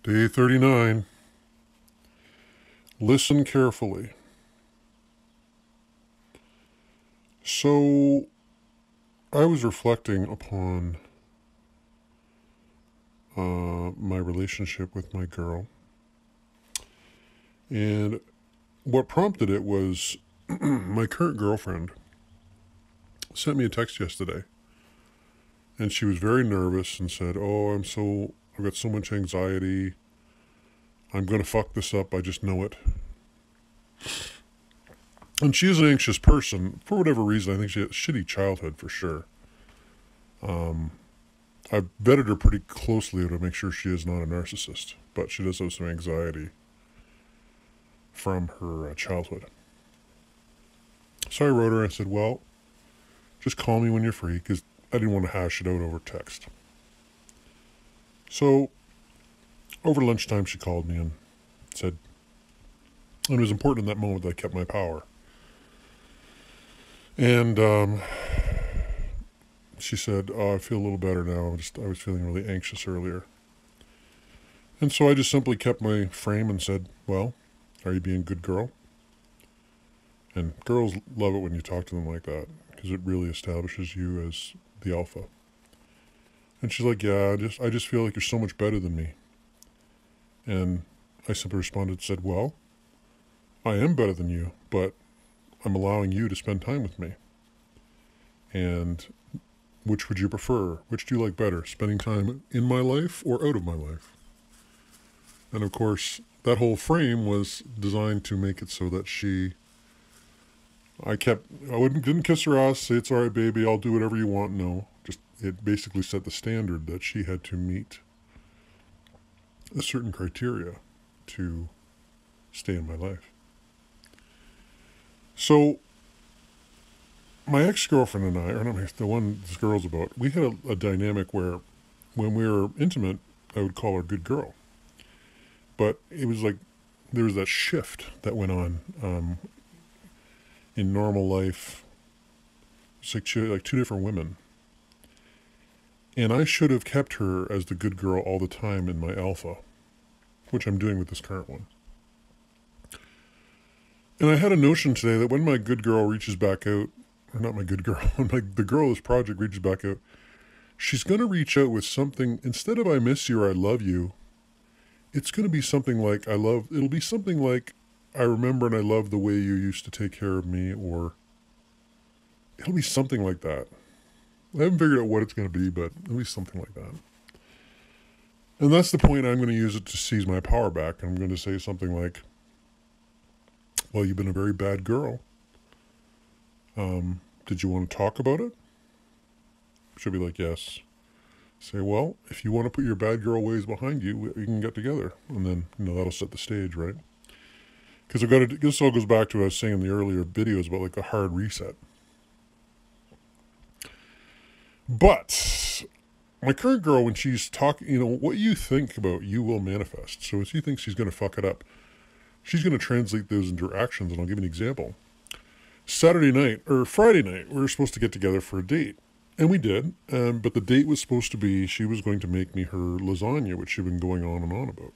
Day 39. Listen carefully. So, I was reflecting upon my relationship with my girl. And what prompted it was my current girlfriend sent me a text yesterday. And she was very nervous and said, I've got so much anxiety. I'm going to fuck this up. I just know it. And she is an anxious person. For whatever reason, I think she had a shitty childhood for sure. I've vetted her pretty closely to make sure she is not a narcissist. But she does have some anxiety from her childhood. So I wrote her and I said, well, just call me when you're free, because I didn't want to hash it out over text. So over lunchtime she called me and said, and it was important in that moment that I kept my power. And she said, I feel a little better now. I was feeling really anxious earlier. And so I just simply kept my frame and said, well, are you being a good girl? And girls love it when you talk to them like that, because it really establishes you as the alpha. And she's like, yeah, I just feel like you're so much better than me. And I simply responded and said, well, I am better than you, but I'm allowing you to spend time with me. And which would you prefer? Which do you like better, spending time in my life or out of my life? And of course, that whole frame was designed to make it so that didn't kiss her ass, say it's all right, baby, I'll do whatever you want. No, just it basically set the standard that she had to meet a certain criteria to stay in my life. So my ex-girlfriend and I, or not the one this girl's about, we had a dynamic where when we were intimate, I would call her good girl. But it was like there was that shift that went on in normal life. It's like two different women. And I should have kept her as the good girl all the time in my alpha, which I'm doing with this current one. And I had a notion today that when my good girl reaches back out, or not my good girl, when the girl of this project reaches back out, she's going to reach out with something. Instead of I miss you or I love you, it's going to be something like it'll be something like I remember and I love the way you used to take care of me, or it'll be something like that. I haven't figured out what it's going to be, but it'll be something like that. And that's the point. I'm going to use it to seize my power back. I'm going to say something like, well, you've been a very bad girl. Did you want to talk about it? She'll be like, yes. Say, well, if you want to put your bad girl ways behind you, we can get together. And then, that'll set the stage, right? Because this all goes back to what I was saying in the earlier videos about like the hard reset. But my current girl, when she's talking, what you think about, you will manifest. So if she thinks she's going to fuck it up, she's going to translate those into actions. And I'll give you an example. Friday night, we were supposed to get together for a date. And we did, but the date was supposed to be she was going to make me her lasagna, which she'd been going on and on about.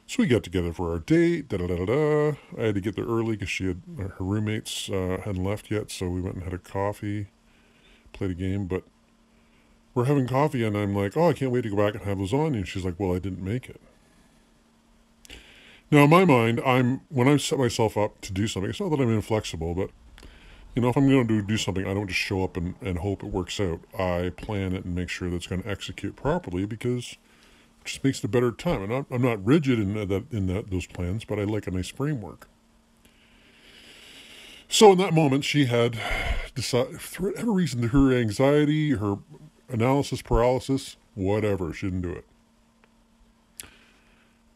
So we got together for our date, I had to get there early because her roommates hadn't left yet, so we went and had a coffee, played a game, but we're having coffee and I'm like, oh, I can't wait to go back and have lasagna. And she's like, well, I didn't make it. Now, in my mind, when I set myself up to do something, it's not that I'm inflexible, but if I'm going to do something, I don't just show up and hope it works out. I plan it and make sure that it's going to execute properly, because it just makes it a better time. And I'm not rigid in those plans, but I like a nice framework. So in that moment, she had decided, for whatever reason, her anxiety, her analysis paralysis, whatever, she didn't do it.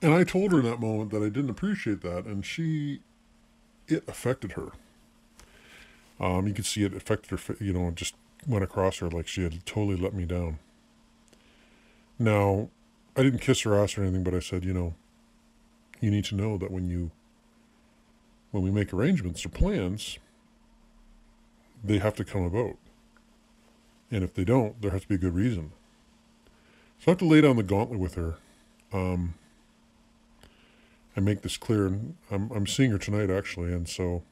And I told her in that moment that I didn't appreciate that, and it affected her. You could see it affected her, it just went across her like she had totally let me down. Now, I didn't kiss her ass or anything, but I said, you need to know that when we make arrangements or plans, they have to come about. And if they don't, there has to be a good reason. So I have to lay down the gauntlet with her I make this clear, and I'm seeing her tonight actually, and so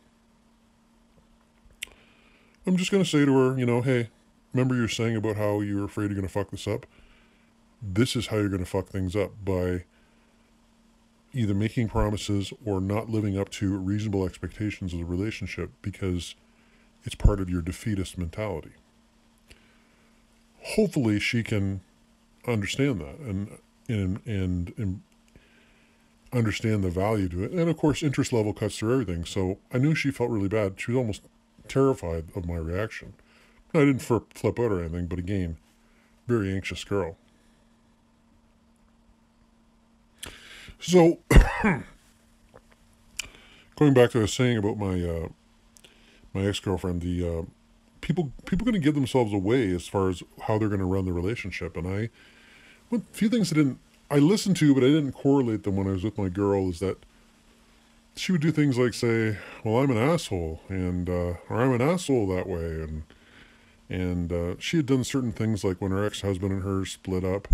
I'm just going to say to her, hey, remember you were saying about how you were afraid you're going to fuck this up? This is how you're going to fuck things up, by either making promises or not living up to reasonable expectations of the relationship, because it's part of your defeatist mentality. Hopefully she can understand that and understand the value to it. And of course, interest level cuts through everything. So I knew she felt really bad. She was almost terrified of my reaction. I didn't flip out or anything, but again, very anxious girl. So, going back to what I was saying about my ex-girlfriend, the people going to give themselves away as far as how they're going to run the relationship. And a few things I listened to, but I didn't correlate them when I was with my girl, is that she would do things like say, well, I'm an asshole, and or I'm an asshole that way, and she had done certain things, like when her ex-husband and her split up,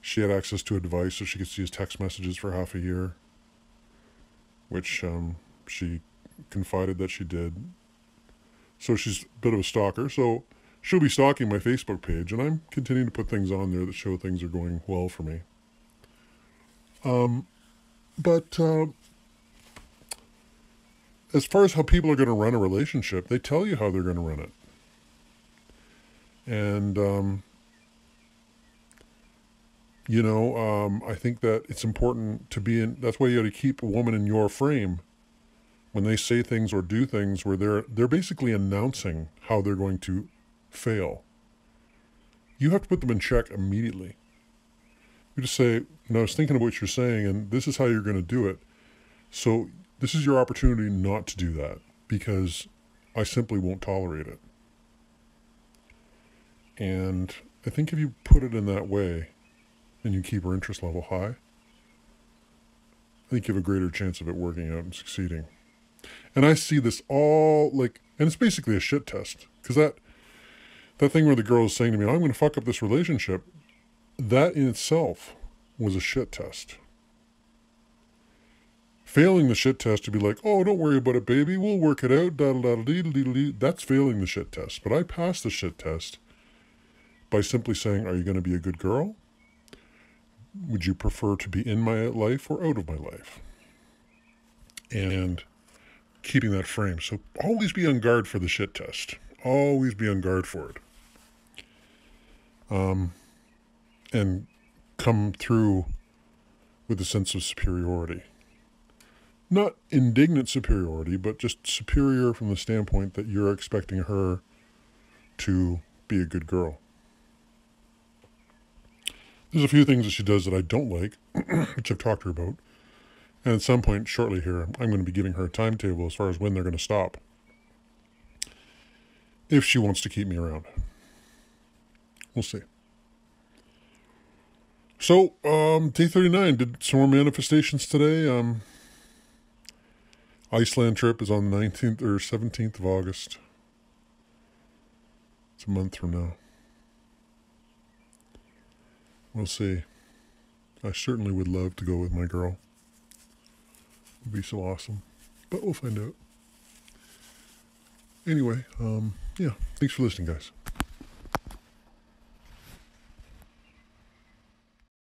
she had access to a device so she could see his text messages for half a year, which she confided that she did. So she's a bit of a stalker. So she'll be stalking my Facebook page, and I'm continuing to put things on there that show things are going well for me. But as far as how people are going to run a relationship, they tell you how they're going to run it. And, I think that it's important to be in, that's why you got to keep a woman in your frame when they say things or do things where they're basically announcing how they're going to fail. You have to put them in check immediately. You just say, I was thinking of what you're saying, and this is how you're going to do it. So this is your opportunity not to do that, because I simply won't tolerate it. And I think if you put it in that way, and you keep her interest level high, I think you have a greater chance of it working out and succeeding. And I see this all and it's basically a shit test. Because that thing where the girl is saying to me, I'm going to fuck up this relationship, that in itself was a shit test. Failing the shit test to be like, oh, don't worry about it, baby, we'll work it out, daddle-daddle-deedle-deedle-dee, that's failing the shit test. But I passed the shit test by simply saying, are you going to be a good girl? Would you prefer to be in my life or out of my life? And keeping that frame. So always be on guard for the shit test. Always be on guard for it. And come through with a sense of superiority. Not indignant superiority, but just superior from the standpoint that you're expecting her to be a good girl. There's a few things that she does that I don't like, which I've talked to her about. And at some point shortly here, I'm going to be giving her a timetable as far as when they're going to stop, if she wants to keep me around. We'll see. So, day 39, did some more manifestations today. Iceland trip is on the 19th or 17th of August. It's a month from now. We'll see. I certainly would love to go with my girl. It would be so awesome. But we'll find out. Anyway, yeah, thanks for listening, guys.